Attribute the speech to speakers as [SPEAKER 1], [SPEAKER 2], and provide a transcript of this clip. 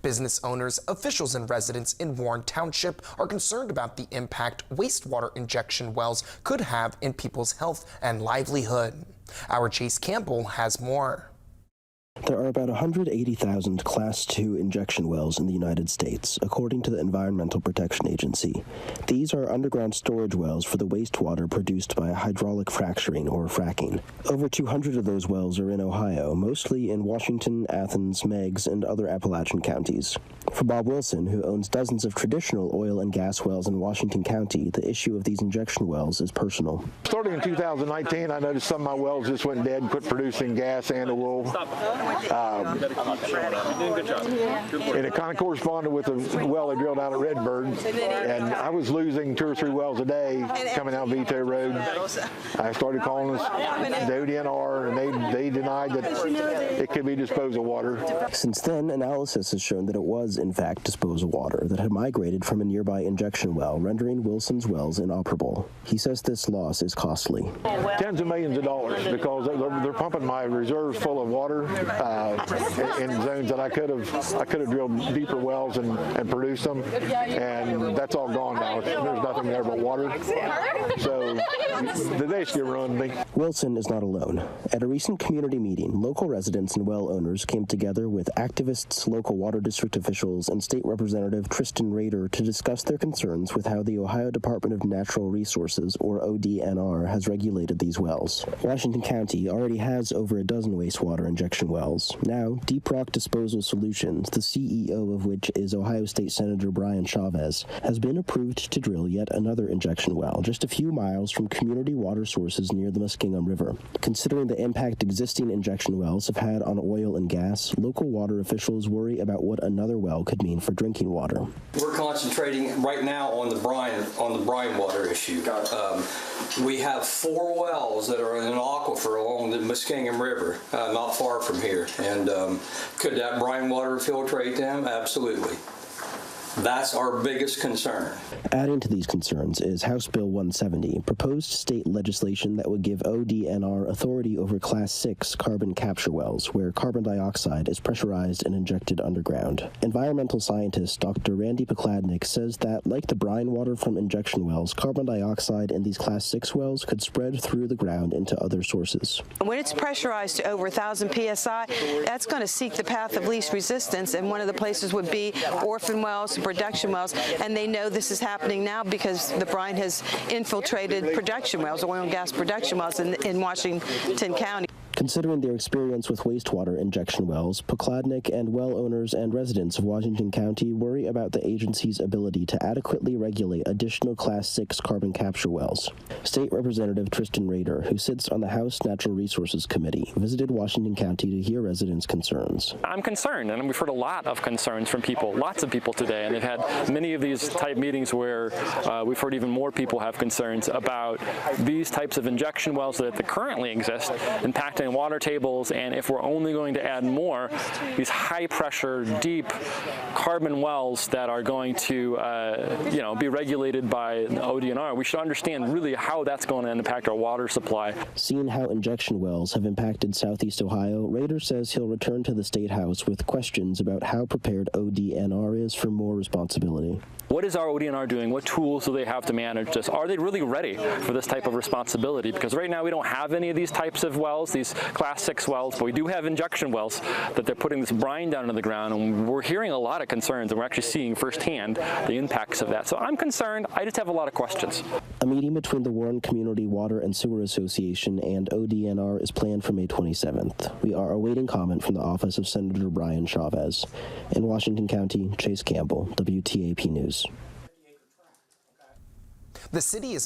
[SPEAKER 1] Business owners, officials, and residents in Warren Township are concerned about the impact wastewater injection wells could have in people's health and livelihood. Our Chase Campbell has more.
[SPEAKER 2] There are about 180,000 Class II injection wells in the United States, according to the Environmental Protection Agency. These are underground storage wells for the wastewater produced by hydraulic fracturing, or fracking. Over 200 of those wells are in Ohio, mostly in Washington, Athens, Meigs, and other Appalachian counties. For Bob Wilson, who owns dozens of traditional oil and gas wells in Washington County, the issue of these injection wells is personal.
[SPEAKER 3] Starting in 2019, I noticed some of my wells just went dead and quit producing gas and oil. And it kind of corresponded with the well they drilled out at Redbird, and I was losing 2 or 3 wells a day coming out Vito Road. I started calling the ODNR, and they denied that it could be disposal water.
[SPEAKER 2] Since then, analysis has shown that it was, in fact, disposal water that had migrated from a nearby injection well, rendering Wilson's wells inoperable. He says this loss is costly.
[SPEAKER 3] Tens of millions of dollars, because they're pumping my reserves full of water. In zones that I could have drilled deeper wells and produced them, and that's all gone now. There's nothing there but water. So they basically ruined me.
[SPEAKER 2] Wilson is not alone. At a recent community meeting, local residents and well owners came together with activists, local water district officials, and State Representative Tristan Rader to discuss their concerns with how the Ohio Department of Natural Resources, or ODNR, has regulated these wells. Washington County already has over a dozen wastewater injection wells. Now, Deep Rock Disposal Solutions, the CEO of which is Ohio State Senator Brian Chavez, has been approved to drill yet another injection well just a few miles from community water sources near the Muskingum River. Considering the impact existing injection wells have had on oil and gas, local water officials worry about what another well could mean for drinking water.
[SPEAKER 4] We're concentrating right now on the brine water issue. We have 4 wells that are in an aquifer along the Muskingum River, not far from here. And could that brine water filtrate them? Absolutely. That's our biggest concern.
[SPEAKER 2] Adding to these concerns is House Bill 170, proposed state legislation that would give ODNR authority over Class 6 carbon capture wells, where carbon dioxide is pressurized and injected underground. Environmental scientist Dr. Randy Pokladnik says that, like the brine water from injection wells, carbon dioxide in these Class 6 wells could spread through the ground into other sources.
[SPEAKER 5] When it's pressurized to over 1,000 psi, that's going to seek the path of least resistance, and one of the places would be orphan wells, production wells, and they know this is happening now because the brine has infiltrated production wells, oil and gas production wells in Washington County.
[SPEAKER 2] Considering their experience with wastewater injection wells, Pokladnik and well owners and residents of Washington County worry about the agency's ability to adequately regulate additional Class 6 carbon capture wells. State Representative Tristan Rader, who sits on the House Natural Resources Committee, visited Washington County to hear residents' concerns.
[SPEAKER 6] I'm concerned, and we've heard a lot of concerns from people, lots of people today, and they've had many of these type meetings where we've heard even more people have concerns about these types of injection wells that currently exist impacting water tables, and if we're only going to add more, these high-pressure, deep carbon wells that are going to, be regulated by the ODNR, we should understand really how that's going to impact our water supply.
[SPEAKER 2] Seeing how injection wells have impacted Southeast Ohio, Rader says he'll return to the State House with questions about how prepared ODNR is for more responsibility.
[SPEAKER 6] What is our ODNR doing? What tools do they have to manage this? Are they really ready for this type of responsibility? Because right now we don't have any of these types of wells, these Class 6 wells, but we do have injection wells that they're putting this brine down into the ground, and we're hearing a lot of concerns, and we're actually seeing firsthand the impacts of that. So I'm concerned. I just have a lot of questions.
[SPEAKER 2] A meeting between the Warren Community Water and Sewer Association and ODNR is planned for May 27th. We are awaiting comment from the office of Senator Brian Chavez. In Washington County, Chase Campbell, WTAP News.
[SPEAKER 1] The city is